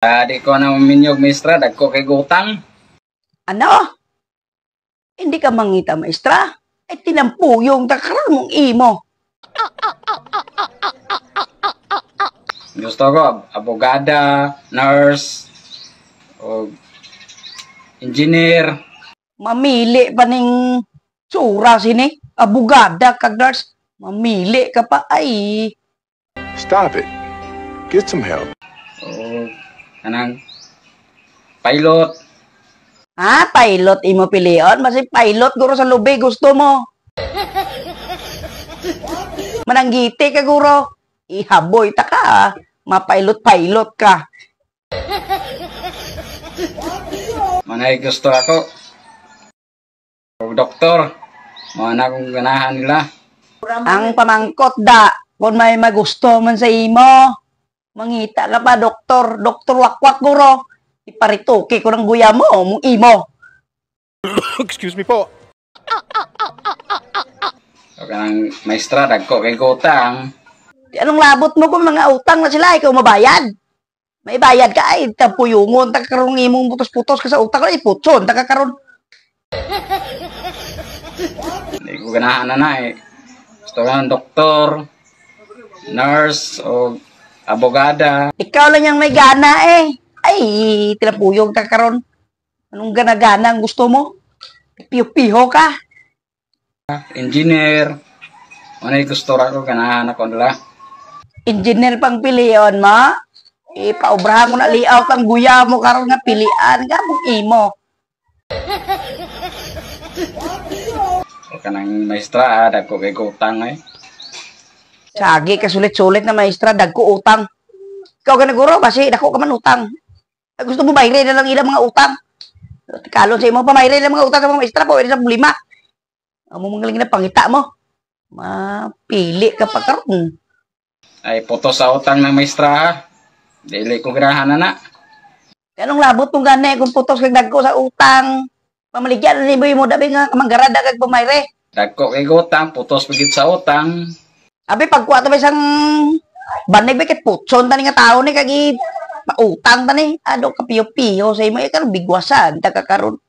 Di ko na minyog, maestra. Dagko kay gutang. Ano? Hindi ka mangita, maestra? Ay tinampuyong takaroon mong imo. Gusto ko, abogada, nurse, o engineer. Mamili pa ning tsura sini. Abogada kag nurse. Mamili ka pa ay. Stop it. Get some help. O kanang pilot. Pilot imo pilion? Basi pilot guro sa lubi gusto mo. Mananggiti ka guro. Ihaboy ta ka. Mapilot-pilot ka. Manay gusto ako. O doktor. Mga na kung ganahan nila. Ang pamangkot da, kung may magusto man sa imo, mangita ka pa, doktor. Doktor wakwak guro. Iparituki ko ng guya mo, mong imo. Excuse me po. O kanang maestra, dagko kay gutang. Anong labot mo kung mga utang na sila, ikaw mabayad? May bayad ka ay, tapuyungon, takakaroon imong putos-putos ka sa utang, ay putson, takakaroon. Hindi ko ganahan na eh. Gusto ka ng doktor, nurse, o abogada. Ikaw lang yung may gana eh. Ay, tinapuyong takakaroon. Anong gana-gana ang gusto mo? Piyo-piho ka. Engineer. Manay gusto ako, ganahan ako nila. Engineer pang piliyon mo. Ipaubrahan ko na layout ang guya mo karon nga pilian ka mong imo. O kanang maestra, dagko kay gutang eh. Sagi ka sulit-sulit na maestra, dagko utang. Ikaw ka naguro, basi dako ka man utang. Gusto mo bayre na lang ilang mga utang. Kalon sa imo pa bayre na mga utang sa mga maestra po, sa lima. Amo mga na pangita mo. Mapili ka pa karon. Ay, putos sa utang ng maestra ha. Dili ko ganahan na. Anong labot mong gani kung putos kag dagko sa utang? Pamaligyan ni mo dabi nga kamanggarada kag pamayre. Dagko kay gutang, putos pagit sa utang. Abi pagkuha ta ba isang banig bakit putson tani nga tao ni kagi pautang tani ado ka piyo-piyo sa imo ikan bigwasan ta kakaron.